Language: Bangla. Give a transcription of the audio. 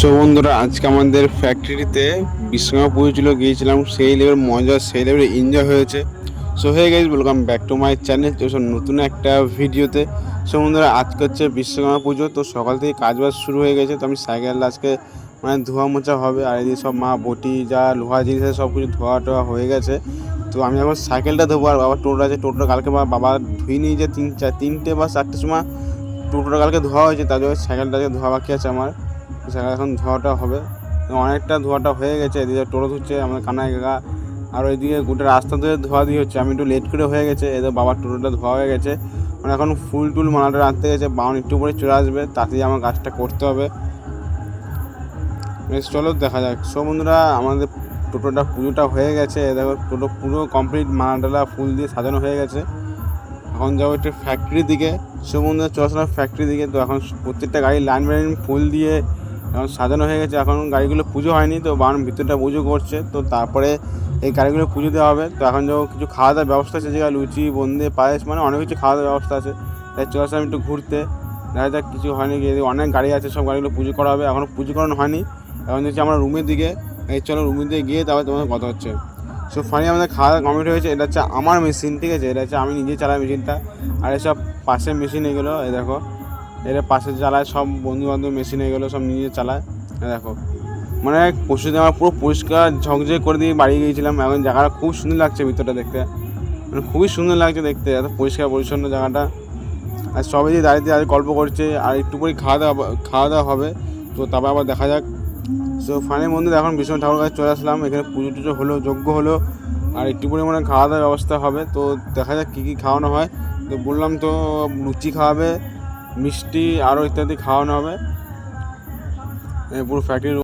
সো বন্ধুরা, আজকে আমাদের ফ্যাক্টরিতে বিশ্বকর্মা পুজো ছিল, গিয়েছিলাম। সেই লেভেল মজা, সেই লেভেল এনজয় হয়েছে। So hey guys, welcome back to my channel. তো নতুন একটা ভিডিওতে। সো বন্ধুরা, আজকে হচ্ছে বিশ্বকর্মা পুজো। তো সকাল থেকে কাজবাজ শুরু হয়ে গেছে। তো আমি সাইকেল আজকে ধোয়া মোছা হবে, আর এদিকে সব মা বটি যা লোহা জিনিস আছে সব কিছু ধোয়া টোয়া হয়ে গেছে। তো আমি এখন সাইকেলটা ধোবো, আর বাবা টোটো আছে, টোটোটা কালকে বাবা ধুই নিয়ে যে তিনটে বা চারটের সময় টোটোটা কালকে ধোয়া হয়েছে, তার জন্য সাইকেলটাকে ধোয়া বাকি আছে আমার। সাইকেল এখন ধোয়াটা হবে, অনেকটা ধোয়াটা হয়ে গেছে। এদিকে টোটো ধুচ্ছে আমাদের কানাই কাকা, আর ওইদিকে গোটা রাস্তা ধরে ধোয়া দিয়ে হচ্ছে। আমি একটু লেট করে হয়ে গেছে, এদের বাবার টোটোটা ধোয়া হয়ে গেছে। এখন ফুল টুল মালাটা রাখতে গেছে, বাউন একটু পরে চলে আসবে, তাতেই আমার কাজটা করতে হবে। বেশ, চলো দেখা যাক। সব বন্ধুরা, আমাদের টোটোটা পুজোটা হয়ে গেছে। দেখো টোটো পুরো কমপ্লিট, মালাটালা ফুল দিয়ে সাজানো হয়ে গেছে। এখন যাবো একটু ফ্যাক্টরির দিকে। সব বন্ধুরা চলে আসলাম ফ্যাক্টরির দিকে। তো এখন প্রত্যেকটা গাড়ি লাইন লাইন ফুল দিয়ে এখন সাজানো হয়ে গেছে। এখন গাড়িগুলো পুজো হয়নি, তো বান ভিতরটা পুজো করছে। তো তারপরে এই গাড়িগুলো পুজো দেওয়া হবে। তো এখন যাবো, কিছু খাওয়া দাওয়ার ব্যবস্থা আছে, যেগুলো লুচি বোঁদে পায়েস, অনেক কিছু খাওয়া দাওয়ার ব্যবস্থা আছে। তাই চলে আসলাম একটু ঘুরতে। দেখা যাক, কিছু হয়নি, গিয়ে অনেক গাড়ি আছে, সব গাড়িগুলো পুজো করা হবে। এখনও পুজো করানো হয়নি। এখন দেখছি আমরা রুমের দিকে। এই চলো রুমের দিকে গিয়ে তারপরে তোমাদের কথা হচ্ছে। সো ফাইনালি আমাদের খাওয়া দাওয়া কমপ্লিট হয়েছে। এটা হচ্ছে আমার মেশিন, ঠিক আছে? এটা হচ্ছে আমি নিজে চালাই মেশিনটা। আর এসব পাশের মেশিন এগুলো, এই দেখো, এটা পাশে চালায় সব বন্ধুবান্ধব মেশিন, এগুলো সব নিজে চালায়। দেখো, পরশুদিন আমার পুরো পরিষ্কার ঝকঝকে করে দিয়ে বাড়ি গিয়েছিলাম। এখন জায়গাটা খুব সুন্দর লাগছে, ভিতরটা দেখতে খুবই সুন্দর লাগছে দেখতে, এত পরিষ্কার পরিচ্ছন্ন জায়গাটা। আর সবাই যে দাঁড়িয়ে গল্প করছে, আর একটু পরে খাওয়া দাওয়া হবে। তো তারপর আবার দেখা যাক। সো ফাইনালি বন্ধুরা, এখন বিশ্বনাথ ঠাকুর কাছে চলে আসলাম। এখানে পুজো টুজো হলো, যজ্ঞ হলো, আর একটু পরে খাওয়া দাওয়ার ব্যবস্থা হবে। তো দেখা যাক কী কী খাওয়ানো হয়। তো বললাম তো, লুচি খাওয়াবে, মিষ্টি আরও ইত্যাদি খাওয়ানো হবে। পুরো ফ্যাক্টরি